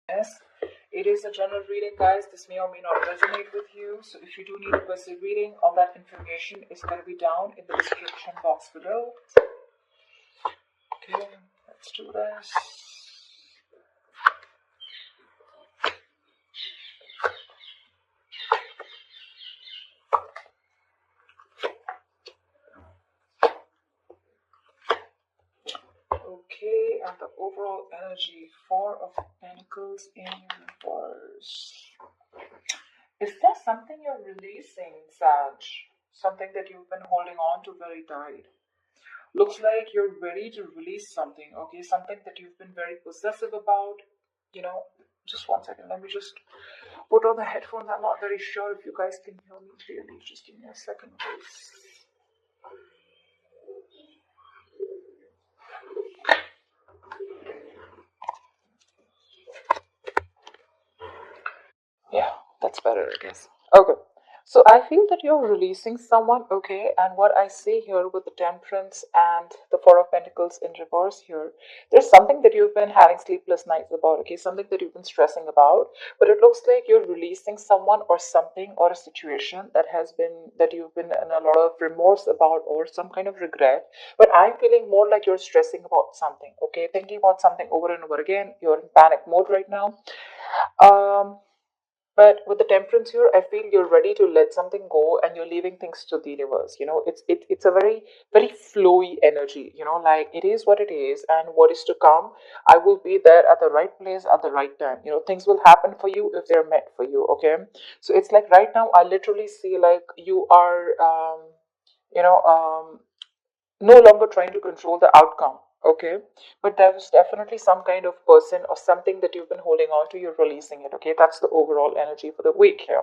Yes, it is a general reading, guys. This may or may not resonate with you. So if you do need a personal reading, all that information is going to be down in the description box below. Okay, let's do this. Okay, and the overall energy, Four of Pentacles in reverse. Is there something you're releasing, Sag? Something that you've been holding on to very tight. Looks like you're ready to release something, okay? Something that you've been very possessive about. You know, just one second. Let me just put on the headphones. I'm not very sure if you guys can hear me clearly. Just give me a second, please. Yeah, that's better, I guess. Okay. So I feel that you're releasing someone, okay? And what I see here with the Temperance and the Four of Pentacles in reverse here, there's something that you've been having sleepless nights about, okay? Something that you've been stressing about, but it looks like you're releasing someone or something or a situation that you've been in a lot of remorse about or some kind of regret. But I'm feeling more like you're stressing about something, okay? Thinking about something over and over again. You're in panic mode right now. But with the Temperance here, I feel you're ready to let something go and you're leaving things to the universe. You know, it's a very flowy energy. You know, like it is what it is, and what is to come, I will be there at the right place at the right time. You know, things will happen for you if they're meant for you. Okay, so it's like right now, I literally see like you are, you know, no longer trying to control the outcome, okay? But there is definitely some kind of person or something that you've been holding on to, you're releasing it, okay? That's the overall energy for the week here.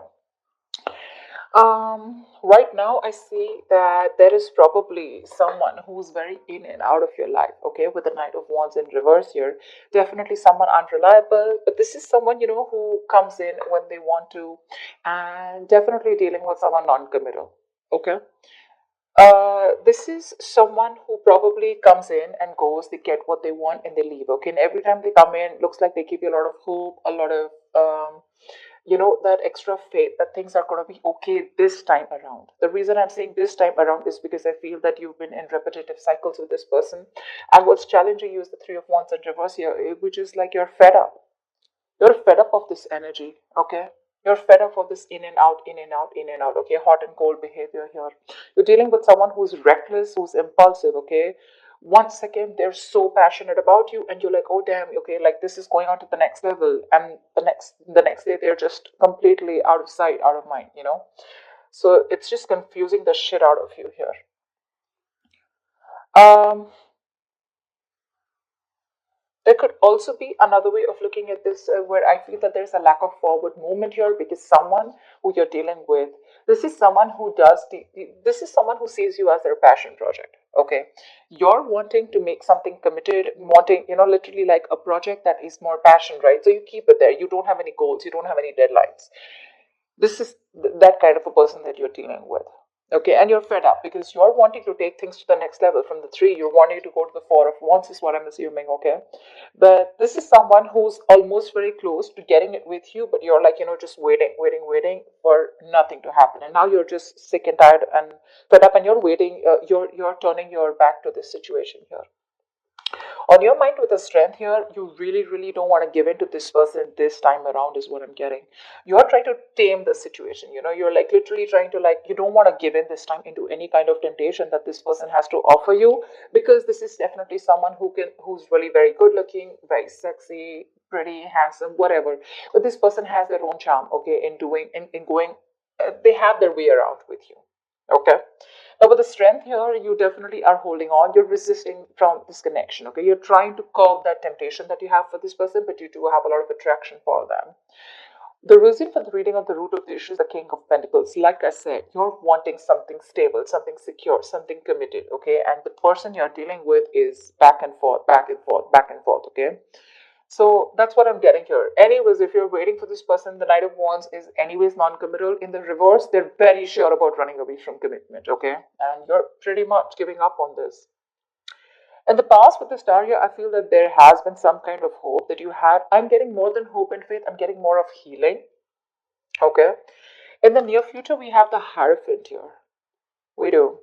Right now I see that there is probably someone who's very in and out of your life, okay, with the Knight of Wands in reverse here. Definitely someone unreliable, but this is someone, you know, who comes in when they want to, and definitely dealing with someone non-committal, okay? This is someone who probably comes in and goes, they get what they want and they leave. Okay, and every time they come in, looks like they give you a lot of hope, a lot of, you know, that extra faith that things are going to be okay this time around. The reason I'm saying this time around is because I feel that you've been in repetitive cycles with this person, and what's challenging you is the Three of Wands in reverse here, which is like you're fed up. You're fed up of this energy, okay? You're fed up of this in and out, in and out, in and out, okay? Hot and cold behavior here. You're dealing with someone who's reckless, who's impulsive, okay? 1 second they're so passionate about you, and you're like, oh damn, okay, like this is going on to the next level, and the next day they're just completely out of sight, out of mind, you know? So it's just confusing the shit out of you here. Um, There could also be another way of looking at this where I feel that there's a lack of forward movement here because someone who you're dealing with, this is someone who sees you as their passion project. Okay. You're wanting to make something committed, wanting, you know, literally like a project that is more passion, right? So you keep it there. You don't have any goals, you don't have any deadlines. This is that kind of a person that you're dealing with, okay? And you're fed up because you're wanting to take things to the next level. From the three, you're wanting to go to the Four of Wands is what I'm assuming, okay? But this is someone who's almost very close to getting it with you, but you're like, you know, just waiting for nothing to happen, and now you're just sick and tired and fed up, and you're waiting, you're turning your back to this situation here. On your mind with the strength here, you really don't want to give in to this person this time around, is what I'm getting. You're trying to tame the situation, you know, you're like literally trying to, like, you don't want to give in this time into any kind of temptation that this person has to offer you, because this is definitely someone who's really very good looking, very sexy, pretty, handsome, whatever. But this person has their own charm, okay, in going, they have their way around with you, okay? Now, with the strength here, you definitely are holding on. You're resisting from this connection. Okay, you're trying to curb that temptation that you have for this person, but you do have a lot of attraction for them. The reason for the reading of the root of the issue is the King of Pentacles. Like I said, you're wanting something stable, something secure, something committed. Okay, and the person you're dealing with is back and forth, back and forth, back and forth. Okay. So that's what I'm getting here. Anyways, if you're waiting for this person, the Knight of Wands is anyways non-committal. In the reverse, they're very sure about running away from commitment, okay? And you're pretty much giving up on this. In the past with the star here, I feel that there has been some kind of hope that you had. I'm getting more than hope and faith. I'm getting more of healing. Okay. In the near future, we have the Hierophant here. We do.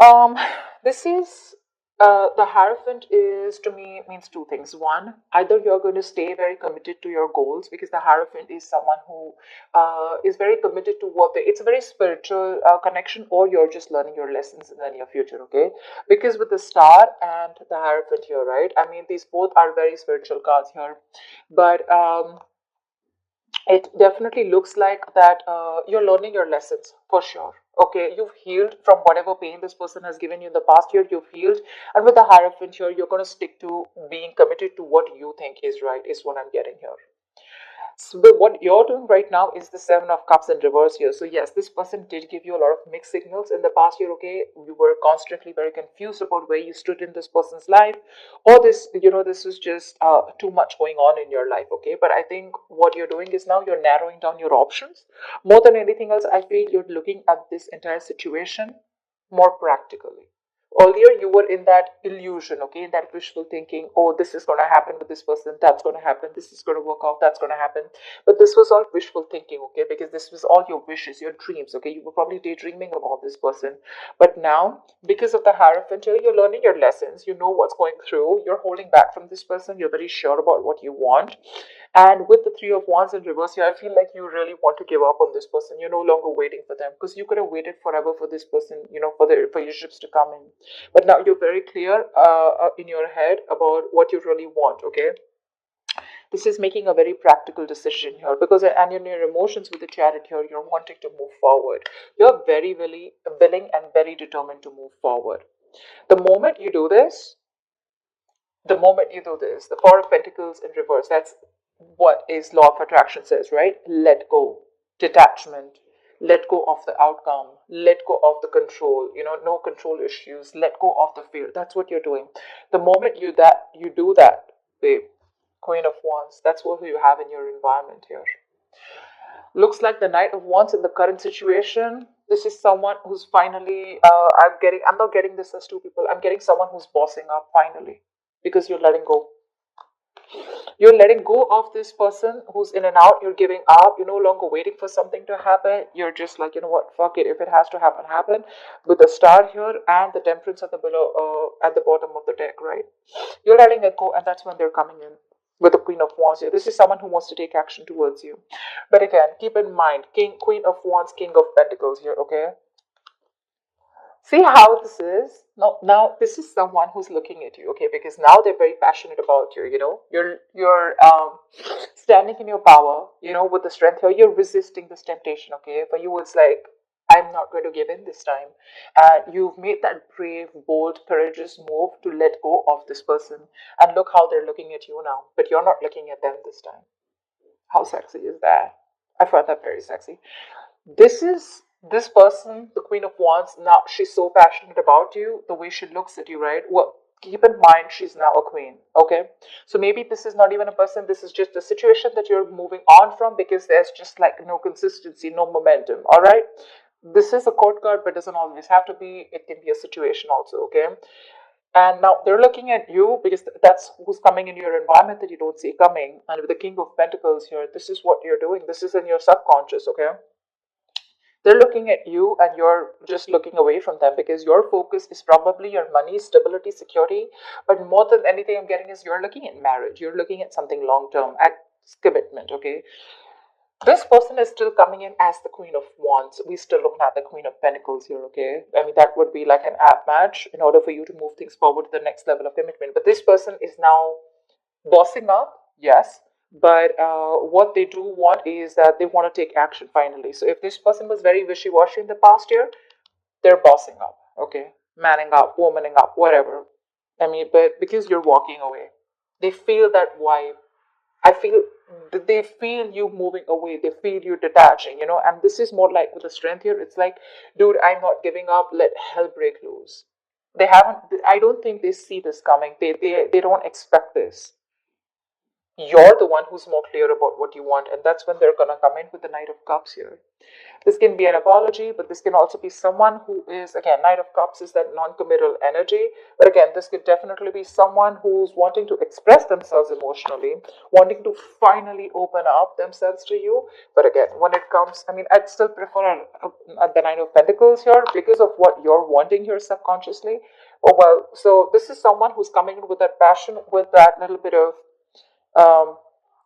Um, this is the Hierophant is to me means two things. One, either you're going to stay very committed to your goals because the Hierophant is someone who is very committed to what they. It's a very spiritual connection, or you're just learning your lessons in the near future. Okay, because with the Star and the Hierophant here, right? I mean, these both are very spiritual cards here, but it definitely looks like that you're learning your lessons for sure. Okay, you've healed from whatever pain this person has given you in the past year. You've healed, and with the Hierophant here, you're going to stick to being committed to what you think is right, is what I'm getting here. So what you're doing right now is the Seven of Cups in reverse here. So yes, this person did give you a lot of mixed signals in the past year. Okay, you were constantly very confused about where you stood in this person's life, or this, this is just too much going on in your life. Okay, but I think what you're doing is now you're narrowing down your options more than anything else. I feel you're looking at this entire situation more practically. Earlier you were in that illusion, okay, in that wishful thinking. Oh, this is going to happen with this person, that's going to happen, this is going to work out, that's going to happen. But this was all wishful thinking, okay, because this was all your wishes, your dreams. Okay, you were probably daydreaming about this person. But now, because of the Hierophant here, you're learning your lessons. You know what's going through. You're holding back from this person. You're very sure about what you want. And with the Three of Wands in reverse here, I feel like you really want to give up on this person. You're no longer waiting for them, because you could have waited forever for this person, for your ships to come in. But now you're very clear in your head about what you really want. Okay, this is making a very practical decision here, because and in your emotions with the Chariot here, you're wanting to move forward. You're very, very willing and very determined to move forward. The moment you do this, the Four of Pentacles in reverse, that's what is law of attraction says, right? Let go, detachment, let go of the outcome, let go of the control, no control issues, let go of the fear. That's what you're doing. The moment you do that, babe, Queen of Wands, that's what you have in your environment here. Looks like the Knight of Wands in the current situation. This is someone who's finally, I'm not getting this as two people. I'm getting someone who's bossing up finally, because you're letting go. You're letting go of this person who's in and out. You're giving up. You're no longer waiting for something to happen. You're just like, you know what, fuck it. If it has to happen, happen. With the Star here and the Temperance at the at the bottom of the deck, right? You're letting it go, and that's when they're coming in with the Queen of Wands here. This is someone who wants to take action towards you. But again, keep in mind, Queen of Wands, King of Pentacles here, okay? See how this is? Now this is someone who's looking at you, okay? Because now they're very passionate about you, You're standing in your power, with the strength here. You're resisting this temptation, okay? For you, it's like, I'm not going to give in this time. You've made that brave, bold, courageous move to let go of this person. And look how they're looking at you now. But you're not looking at them this time. How sexy is that? I find that very sexy. This person, the Queen of Wands, now she's so passionate about you, the way she looks at you, right? Well, keep in mind she's now a queen, okay? So maybe this is not even a person, this is just a situation that you're moving on from, because there's just like no consistency, no momentum, all right? This is a court card, but doesn't always have to be. It can be a situation also, okay? And now they're looking at you because that's who's coming in your environment that you don't see coming. And with the King of Pentacles here, this is what you're doing. This is in your subconscious, okay? They're looking at you and you're just looking away from them, because your focus is probably your money, stability, security. But more than anything, I'm getting is you're looking at marriage. You're looking at something long term, at commitment, okay? This person is still coming in as the Queen of Wands. We still looking at the Queen of Pentacles here, okay? I mean, that would be like an app match in order for you to move things forward to the next level of commitment. But this person is now bossing up, yes. But what they do want is that they want to take action finally. So if this person was very wishy-washy in the past year, they're bossing up, okay? Manning up, womaning up, whatever. I mean, but because you're walking away, they feel that vibe. I feel they feel you moving away. They feel you detaching, And this is more like with the strength here. It's like, dude, I'm not giving up. Let hell break loose. They haven't. I don't think they see this coming. They don't expect this. You're the one who's more clear about what you want, and that's when they're gonna come in with the Knight of Cups here. This can be an apology, but this can also be someone who is, again, Knight of Cups is that non-committal energy. But again, this could definitely be someone who's wanting to express themselves emotionally, wanting to finally open up themselves to you. But again, when it comes, I mean, I'd still prefer the Nine of Pentacles here because of what you're wanting here subconsciously. Oh, well, so this is someone who's coming in with that passion, with that little bit of, um,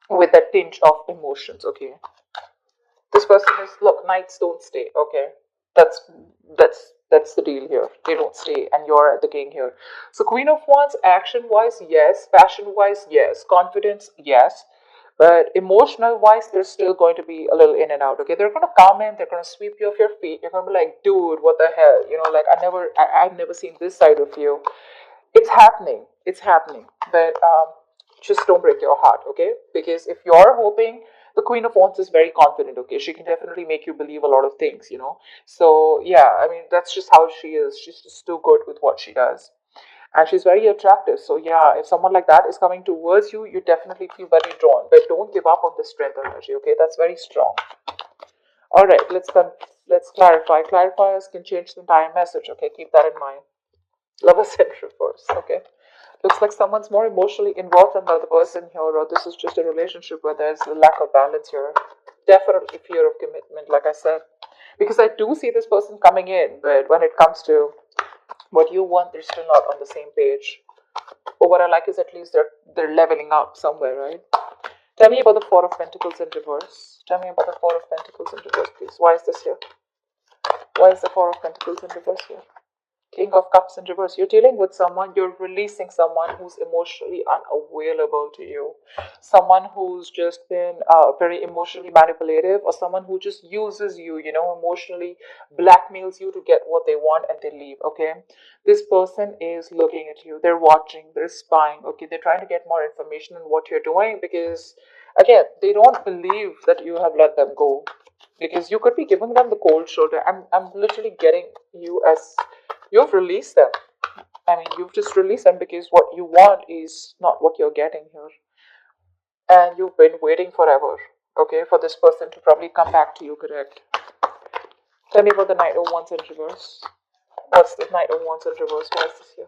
with that tinge of emotions, okay? This person is, look, knights don't stay, okay? That's that's the deal here. They don't stay, and you're the king here. So Queen of Wands, action wise, yes. Passion wise, yes. Confidence, yes. But emotional wise, they're still going to be a little in and out. Okay, they're gonna come in, they're gonna sweep you off your feet. You're gonna be like, dude, what the hell? You know, like I've never seen this side of you. It's happening. It's happening. But just don't break your heart, okay? Because if you're hoping, the Queen of Wands is very confident, okay? She can definitely make you believe a lot of things, you know? So, yeah, I mean, that's just how she is. She's just too good with what she does. And she's very attractive. So, yeah, if someone like that is coming towards you, you definitely feel very drawn. But don't give up on the strength energy, okay? That's very strong. All right, let's clarify. Clarifiers can change the entire message, okay? Keep that in mind. Lovers in reverse, okay? Looks like someone's more emotionally involved than the other person here, or this is just a relationship where there's a lack of balance here. Definitely fear of commitment, like I said. Because I do see this person coming in, but when it comes to what you want, they're still not on the same page. But what I like is at least they're leveling up somewhere, right? Tell me about the Four of Pentacles in reverse. Tell me about the Four of Pentacles in reverse, please. Why is this here? Why is the Four of Pentacles in reverse here? King of Cups in reverse. You're dealing with someone, you're releasing someone who's emotionally unavailable to you. Someone who's just been very emotionally manipulative, or someone who just uses you, you know, emotionally blackmails you to get what they want and they leave, okay? This person is looking at you. They're watching, they're spying, okay? They're trying to get more information on what you're doing because, again, they don't believe that you have let them go. Because you could be giving them the cold shoulder. I'm literally getting you as you've released them. I mean, you've just released them because what you want is not what you're getting here. And you've been waiting forever, okay, for this person to probably come back to you, correct? Tell me about the Knight of Wands in reverse. What's the Knight of Wands in reverse? Why is this here?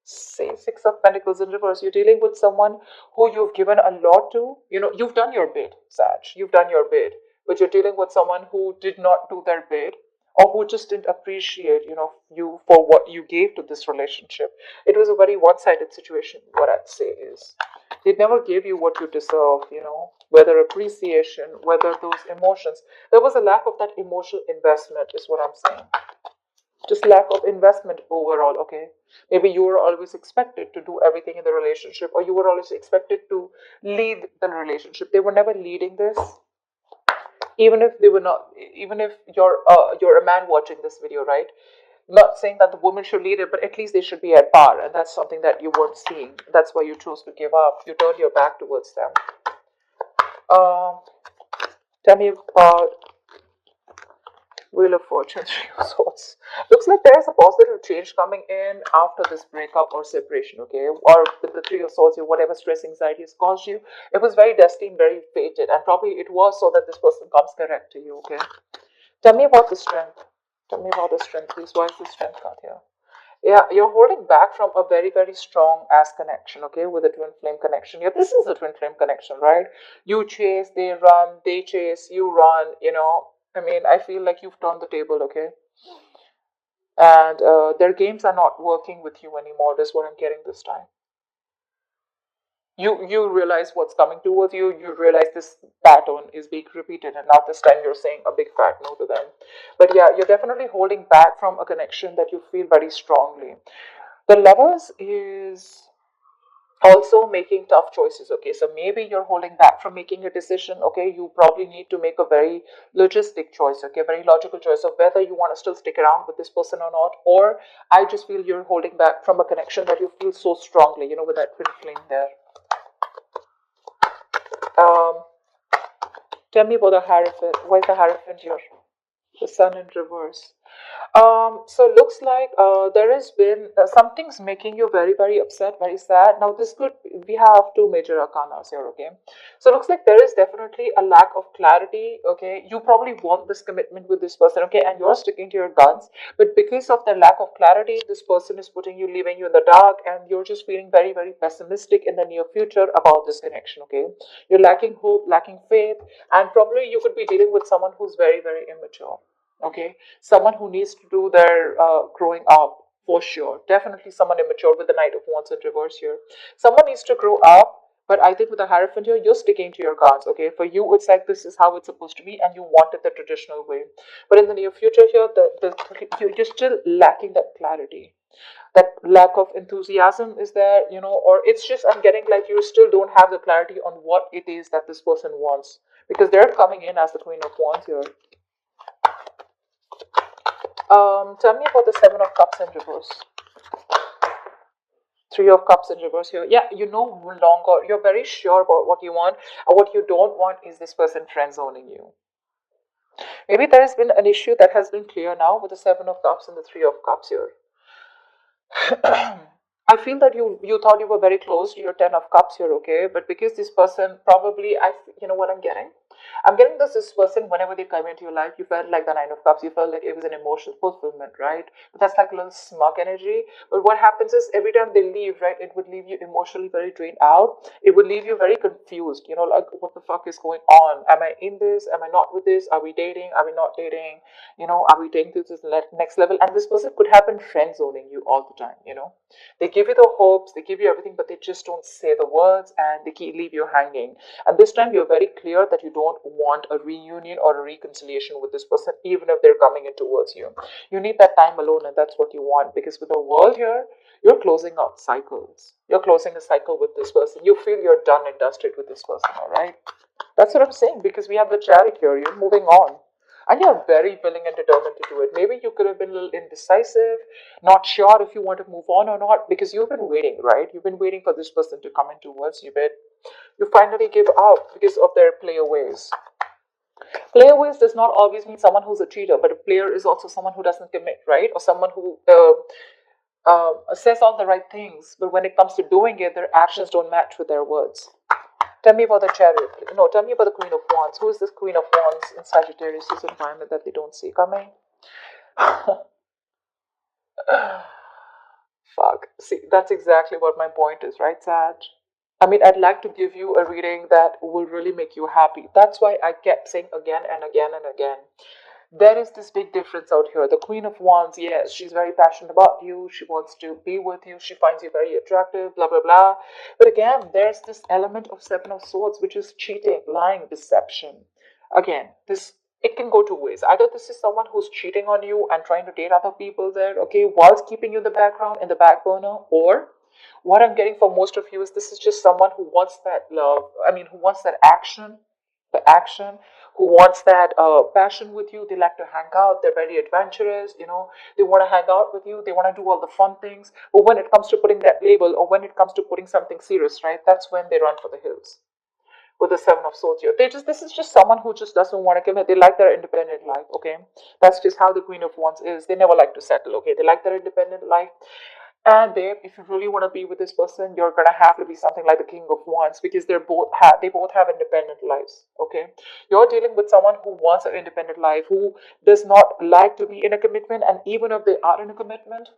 Say Six of Pentacles in reverse. You're dealing with someone who you've given a lot to. You know, you've done your bid, Sag. You've done your bid. But you're dealing with someone who did not do their bid, or who just didn't appreciate, you know, you for what you gave to this relationship. It was a very one-sided situation, what I'd say is. They never gave you what you deserve, you know, whether appreciation, whether those emotions. There was a lack of that emotional investment, is what I'm saying. Just lack of investment overall, okay? Maybe you were always expected to do everything in the relationship, or you were always expected to lead the relationship. They were never leading this. Even if they were not, even if you're a man watching this video, right? Not saying that the woman should lead it, but at least they should be at par, and that's something that you weren't seeing. That's why you chose to give up. You turned your back towards them. Tell me about Wheel of Fortune, Three of Swords. Looks like there's a positive change coming in after this breakup or separation, okay? Or with the Three of Swords, whatever stress, anxiety has caused you, it was very destined, very fated, and probably it was so that this person comes correct to you, okay? Tell me about the strength. Tell me about the strength, please. Why is the strength card here? Yeah, you're holding back from a very, very strong ass connection, okay, with a twin flame connection. Yeah, this is a twin flame connection, right? You chase, they run, they chase, you run, you know. I mean, I feel like you've turned the table, okay? And their games are not working with you anymore. That's what I'm getting this time. You realize what's coming towards you. You realize this pattern is being repeated, and now this time you're saying a big fat no to them. But yeah, you're definitely holding back from a connection that you feel very strongly. The Lovers is also making tough choices, okay? So maybe you're holding back from making a decision, okay? You probably need to make a very logistic choice, okay? Very logical choice of whether you want to still stick around with this person or not. Or I just feel you're holding back from a connection that you feel so strongly, you know, with that twin flame there. um Tell me about the Hierophant. Why is the Hierophant here? The Sun in reverse. So looks like there has been something's making you very, very upset, very sad. Now this could we have two major arcanas here, okay? So looks like there is definitely a lack of clarity, okay? You probably want this commitment with this person, okay? And you're sticking to your guns, but because of the lack of clarity, this person is putting you, leaving you in the dark, and you're just feeling very, very pessimistic in the near future about this connection, okay? You're lacking hope, lacking faith, and probably you could be dealing with someone who's very, very immature, okay? Someone who needs to do their growing up, for sure. Definitely someone immature with the Knight of Wands in reverse here. Someone needs to grow up, but I think with the Hierophant here, you're sticking to your guns, okay? For you, it's like this is how it's supposed to be, and you want it the traditional way. But in the near future here, you're still lacking that clarity. That lack of enthusiasm is there, or it's just, I'm getting like you still don't have the clarity on what it is that this person wants. Because they're coming in as the Queen of Wands here. Tell me about the Seven of Cups in reverse. Three of Cups in reverse here. Yeah, you know longer. You're very sure about what you want. And what you don't want is this person friend zoning you. Maybe there has been an issue that has been clear now with the Seven of Cups and the Three of Cups here. I feel that you thought you were very close to your Ten of Cups here, okay? But because this person probably, you know what I'm getting? I'm getting this person, whenever they come into your life, you felt like the Nine of Cups, you felt like it was an emotional fulfillment, right? But that's like a little smug energy. But what happens is every time they leave, right, it would leave you emotionally very drained out. It would leave you very confused, like what the fuck is going on? Am I in this? Am I not with this? Are we dating? Are we not dating? Are we taking this to the next level? And this person could have been friend zoning you all the time. They give you the hopes, they give you everything, but they just don't say the words, and they leave you hanging. And this time you're very clear that you don't want a reunion or a reconciliation with this person, even if they're coming in towards you. You need that time alone, and that's what you want, because with the world here, you're closing out cycles. You're closing a cycle with this person. You feel you're done and dusted with this person, all right? That's what I'm saying, because we have the Chariot here. You're moving on. And you're very willing and determined to do it. Maybe you could have been a little indecisive, not sure if you want to move on or not, because you've been waiting, right? You've been waiting for this person to come in towards you, but you finally give up because of their playaways. Playaways does not always mean someone who's a cheater, but a player is also someone who doesn't commit, right? Or someone who says all the right things, but when it comes to doing it, their actions don't match with their words. Tell me about the Chariot. No, tell me about the Queen of Wands. Who is this Queen of Wands in Sagittarius' environment that they don't see coming? Fuck. See, that's exactly what my point is, right, Sag? I mean, I'd like to give you a reading that will really make you happy. That's why I kept saying again and again and again. There is this big difference out here. The Queen of Wands, yes, she's very passionate about you. She wants to be with you. She finds you very attractive, blah, blah, blah. But again, there's this element of Seven of Swords, which is cheating, lying, deception. Again, it can go two ways. Either this is someone who's cheating on you and trying to date other people there, okay, whilst keeping you in the background, in the back burner, or what I'm getting for most of you is this is just someone who wants that love. I mean, who wants that action, the action, who wants that passion with you. They like to hang out. They're very adventurous. They want to hang out with you. They want to do all the fun things. But when it comes to putting that label, or when it comes to putting something serious, right, that's when they run for the hills. With the Seven of Swords here, this is just someone who just doesn't want to commit. They like their independent life. Okay, that's just how the Queen of Wands is. They never like to settle. Okay, they like their independent life. And babe, if you really want to be with this person, you're gonna have to be something like the King of Wands, because they both have independent lives. Okay, you're dealing with someone who wants an independent life, who does not like to be in a commitment, and even if they are in a commitment,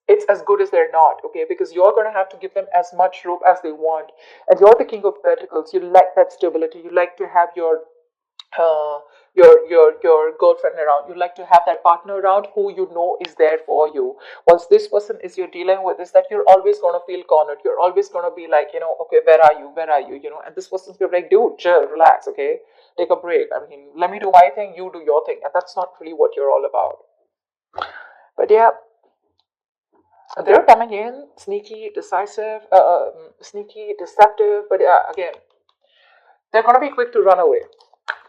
it's as good as they're not. Okay, because you're gonna have to give them as much rope as they want, and you're the King of Pentacles. You like that stability. You like to have uh, your girlfriend around. You like to have that partner around who you know is there for you. Once this person is you're dealing with, is that you're always going to feel cornered. You're always going to be like, okay, where are you, and this person's going to be like, dude, chill, relax, okay, take a break. I mean, let me do my thing, you do your thing. And that's not really what you're all about. But yeah, they're coming in sneaky, decisive, sneaky, deceptive, but again, they're going to be quick to run away.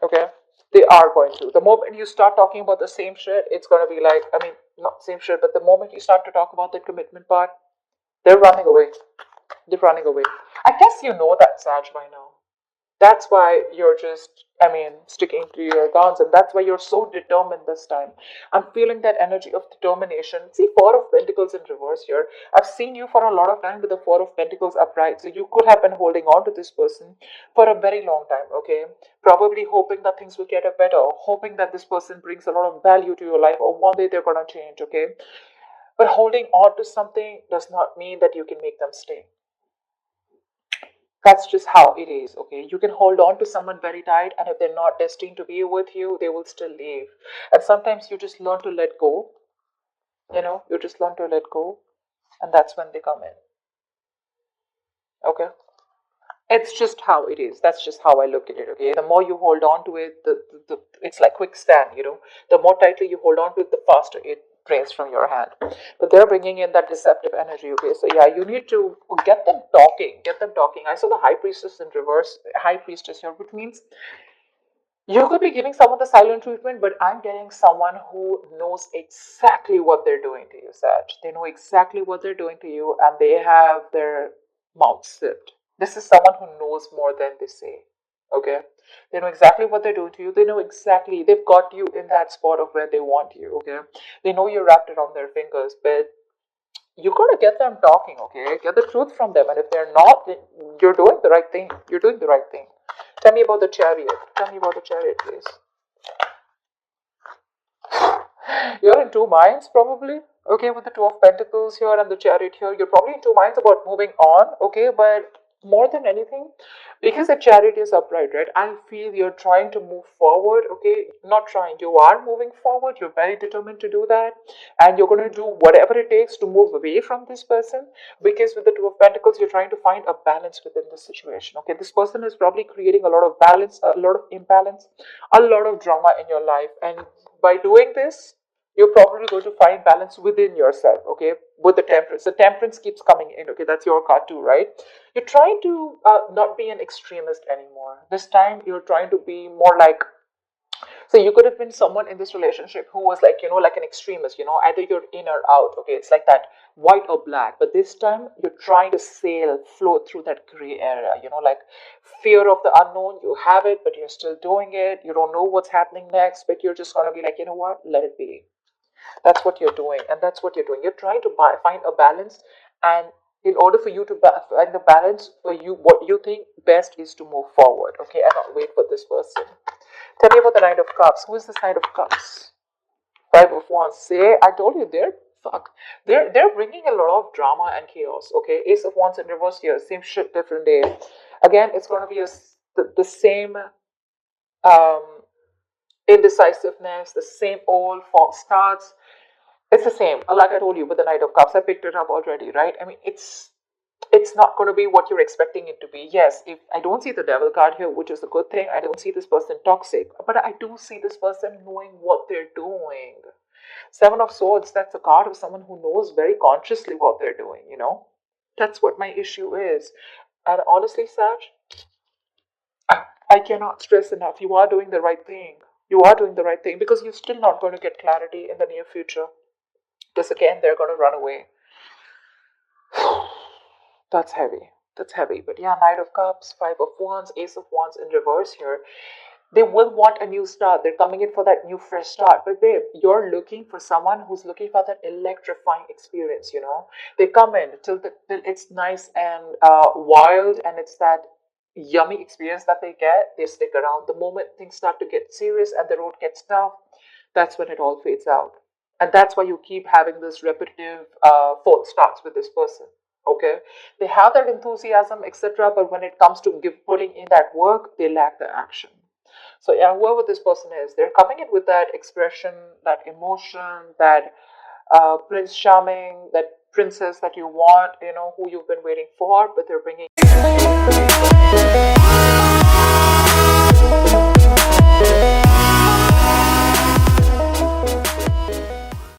Okay, they are going to. The moment you start talking about the same shit, it's going to be like, I mean, not same shit, but the moment you start to talk about the commitment part, they're running away. They're running away. I guess you know that, Sag, by now. That's why you're just, sticking to your guns, and that's why you're so determined this time. I'm feeling that energy of determination. See, Four of Pentacles in reverse here. I've seen you for a lot of time with the Four of Pentacles upright. So you could have been holding on to this person for a very long time, okay? Probably hoping that things will get better, hoping that this person brings a lot of value to your life, or one day they're gonna change, okay? But holding on to something does not mean that you can make them stay. That's just how it is, okay? You can hold on to someone very tight, and if they're not destined to be with you, they will still leave. And sometimes you just learn to let go, you just learn to let go, and that's when they come in, okay? It's just how it is. That's just how I look at it, okay? The more you hold on to it, it's like quicksand, the more tightly you hold on to it, the faster it drains from your hand. But they're bringing in that deceptive energy, okay? So yeah, you need to get them talking. I saw the High Priestess in reverse, High Priestess here, which means you could be giving someone the silent treatment, but I'm getting someone who knows exactly what they're doing to you, Sag. They know exactly what they're doing to you, and they have their mouth zipped. This is someone who knows more than they say. Okay? They know exactly what they're doing to you. They know exactly, they've got you in that spot of where they want you. Okay? They know you're wrapped around their fingers, but you gotta get them talking, okay? Get the truth from them. And if they're not, then you're doing the right thing. You're doing the right thing. Tell me about the Chariot. Tell me about the Chariot, please. You're in two minds, probably. Okay, with the Two of Pentacles here and the Chariot here, you're probably in two minds about moving on, okay? But more than anything, because the Chariot is upright, right? I feel you're trying to move forward, okay? Not trying, you are moving forward. You're very determined to do that, and you're going to do whatever it takes to move away from this person, because with the Two of Pentacles, you're trying to find a balance within this situation, okay? This person is probably creating a lot of balance, a lot of imbalance, a lot of drama in your life, and by doing this, you're probably going to find balance within yourself, okay? With the Temperance. The Temperance keeps coming in, okay? That's your card too, right? You're trying to not be an extremist anymore. This time, you're trying to be more like, so you could have been someone in this relationship who was like, like an extremist, either you're in or out, okay? It's like that white or black. But this time, you're trying to float through that gray area, like fear of the unknown. You have it, but you're still doing it. You don't know what's happening next, but you're just going to be like, you know what? Let it be. That's what you're doing, and that's what you're doing. You're trying to find a balance, and in order for you to find the balance for you, what you think best is to move forward, okay, and not wait for this person. Tell me about the Knight of Cups. Who is this Knight of Cups? Five of Wands. Say, I told you, they're bringing a lot of drama and chaos. Okay, Ace of Wands in reverse here, same shit, different day. Again, it's going to be the same. Indecisiveness, the same old false starts. It's the same. Like I told you with the Knight of Cups, I picked it up already, right? It's not going to be what you're expecting it to be. Yes, if I don't see the Devil card here, which is a good thing, I don't see this person toxic, but I do see this person knowing what they're doing. Seven of Swords, that's a card of someone who knows very consciously what they're doing, That's what my issue is. And honestly, Sag, I cannot stress enough. You are doing the right thing. You are doing the right thing because you're still not going to get clarity in the near future. Because again, they're going to run away. That's heavy. That's heavy. But yeah, Knight of Cups, Five of Wands, Ace of Wands in reverse here. They will want a new start. They're coming in for that new fresh start. But babe, you're looking for someone who's looking for that electrifying experience, They come in till it's nice and wild, and it's that yummy experience that they get. They stick around. The moment things start to get serious and the road gets tough, that's when it all fades out. And that's why you keep having this repetitive false starts with this person. Okay, they have that enthusiasm, etc., but when it comes to putting in that work, they lack the action. So yeah, whoever this person is, they're coming in with that expression, that emotion, that Prince Charming, that princess that you want, who you've been waiting for, but they're bringing